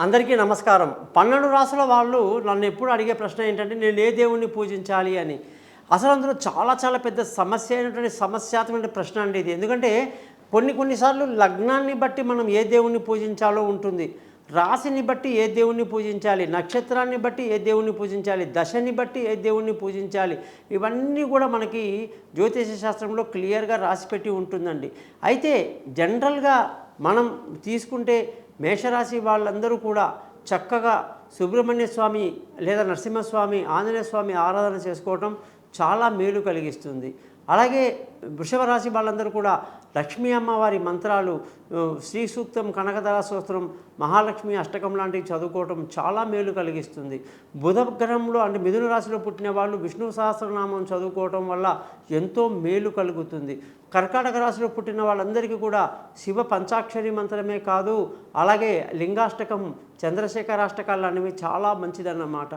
అందరికీ నమస్కారం. 12 రాసుల వాళ్ళు నన్ను ఎప్పుడు అడిగే ప్రశ్న ఏంటంటే నేను ఏ దేవుణ్ణి పూజించాలి అని. అసలు అందులో చాలా పెద్ద సమస్యాత్మకమైన ప్రశ్న అండి ఇది. ఎందుకంటే కొన్నిసార్లు లగ్నాన్ని బట్టి మనం ఏ దేవుణ్ణి పూజించాలో ఉంటుంది. రాశిని బట్టి ఏ దేవుణ్ణి పూజించాలి, నక్షత్రాన్ని బట్టి ఏ దేవుణ్ణి పూజించాలి, దశని బట్టి ఏ దేవుణ్ణి పూజించాలి, ఇవన్నీ కూడా మనకి జ్యోతిష శాస్త్రంలో క్లియర్గా రాసిపెట్టి ఉంటుందండి. అయితే జనరల్గా మనం తీసుకుంటే మేషరాశి వాళ్ళందరూ కూడా చక్కగా సుబ్రహ్మణ్య స్వామి లేదా నరసింహస్వామి, ఆంజనేయ స్వామి ఆరాధన చేసుకోవటం చాలా మేలు కలిగిస్తుంది. అలాగే వృషభ రాశి వాళ్ళందరూ కూడా లక్ష్మీ అమ్మవారి మంత్రాలు, శ్రీ సూక్తం, కనకదార స్తోత్రం, మహాలక్ష్మి అష్టకం లాంటివి చదువుకోవటం చాలా మేలు కలిగిస్తుంది. బుధ గ్రహంలో అంటే మిథున రాశిలో పుట్టిన వాళ్ళు విష్ణు సహస్రనామం చదువుకోవటం వల్ల ఎంతో మేలు కలుగుతుంది. కర్కాటక రాశిలో పుట్టిన వాళ్ళందరికీ కూడా శివ పంచాక్షరి మంత్రమే కాదు, అలాగే లింగాష్టకం, చంద్రశేఖరాష్టకాలు అనేవి చాలా మంచిదన్నమాట.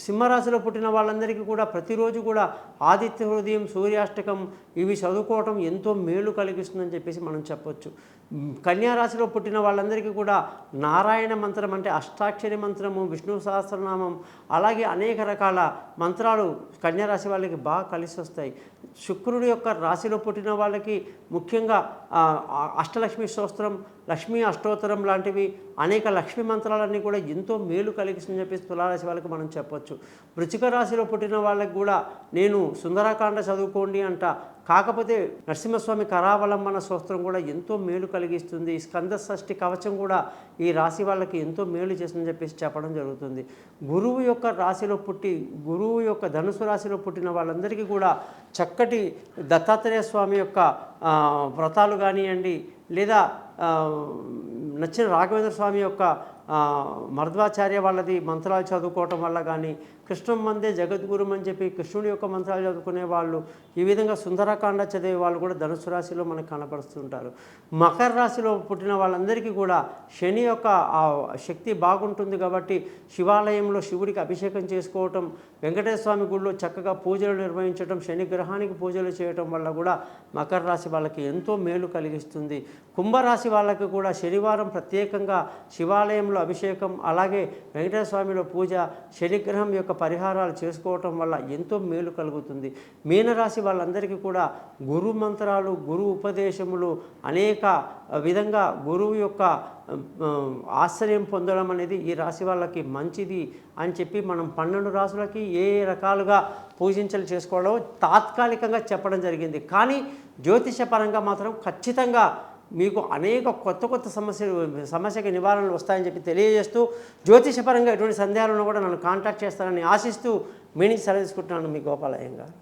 సింహరాశిలో పుట్టిన వాళ్ళందరికీ కూడా ప్రతిరోజు కూడా ఆదిత్య హృదయం, సూర్యాష్టకం ఇవి చదువుకోవటం ఎంతో మేలు కలిగిస్తుందని చెప్పేసి మనం చెప్పొచ్చు. కన్యారాశిలో పుట్టిన వాళ్ళందరికీ కూడా నారాయణ మంత్రం అంటే అష్టాక్షరి మంత్రము, విష్ణు సహస్రనామం, అలాగే అనేక రకాల మంత్రాలు కన్యారాశి వాళ్ళకి బాగా కలిసి వస్తాయి. శుక్రుడి యొక్క రాశిలో పుట్టిన వాళ్ళకి ముఖ్యంగా అష్టలక్ష్మి స్తోత్రం, లక్ష్మీ అష్టోత్తరం లాంటివి అనేక లక్ష్మీ మంత్రాలన్నీ కూడా ఎంతో మేలు కలిగిస్తుందని చెప్పేసి తులారాశి వాళ్ళకి మనం చెప్పొచ్చు. వృశ్చిక రాశిలో పుట్టిన వాళ్ళకి కూడా నేను సుందరకాండ చదువుకోండి అంట. కాకపోతే నరసింహస్వామి కరావలంబన స్తోత్రం కూడా ఎంతో మేలు కలిగిస్తుంది. స్కంద షష్ఠి కవచం కూడా ఈ రాశి వాళ్ళకి ఎంతో మేలు చేస్తుందని చెప్పేసి చెప్పడం జరుగుతుంది. గురువు యొక్క రాశిలో పుట్టి గురువు యొక్క ధనుసు రాశిలో పుట్టిన వాళ్ళందరికీ కూడా చక్కటి దత్తాత్రేయ స్వామి యొక్క వ్రతాలు కానివ్వండి, లేదా నచ్చిన రాఘవేంద్ర స్వామి యొక్క మధ్వాచార్య వాళ్ళది మంత్రాలు చదువుకోవటం వల్ల కానీ, కృష్ణం మందే జగద్గురుం అని చెప్పి కృష్ణుడి యొక్క మంత్రాలు చదువుకునే వాళ్ళు, ఈ విధంగా సుందరకాండ చదివే వాళ్ళు కూడా ధనుసు రాశిలో మనకు కనపరుస్తుంటారు. మకర రాశిలో పుట్టిన వాళ్ళందరికీ కూడా శని యొక్క శక్తి బాగుంటుంది కాబట్టి శివాలయంలో శివుడికి అభిషేకం చేసుకోవటం, వెంకటేశ్వర స్వామి గుడిలో చక్కగా పూజలు నిర్వహించడం, శని గ్రహానికి పూజలు చేయటం వల్ల కూడా మకర రాశి వాళ్ళకి ఎంతో మేలు కలిగిస్తుంది. కుంభరాశి వాళ్ళకి కూడా శనివారం ప్రత్యేకంగా శివాలయంలో అభిషేకం, అలాగే వెంకటేశ్వర స్వామిలో పూజ, శనిగ్రహం యొక్క పరిహారాలు చేసుకోవటం వల్ల ఎంతో మేలు కలుగుతుంది. మీనరాశి వాళ్ళందరికీ కూడా గురు మంత్రాలు, గురు ఉపదేశములు, అనేక విధంగా గురువు యొక్క ఆశ్రయం పొందడం అనేది ఈ రాశి వాళ్ళకి మంచిది అని చెప్పి మనం 12 రాశులకి ఏ రకాలుగా పూజించలు చేసుకోవడం తాత్కాలికంగా చెప్పడం జరిగింది. కానీ జ్యోతిషపరంగా మాత్రం ఖచ్చితంగా మీకు అనేక కొత్త సమస్యకి నివారణలు వస్తాయని చెప్పి తెలియజేస్తూ, జ్యోతిషపరంగా ఎటువంటి సందేహాలను కూడా నన్ను కాంటాక్ట్ చేస్తానని ఆశిస్తూ మీ నుంచి సెలవు తీసుకుంటున్నాను. మీ గోపాలయ్య గారు.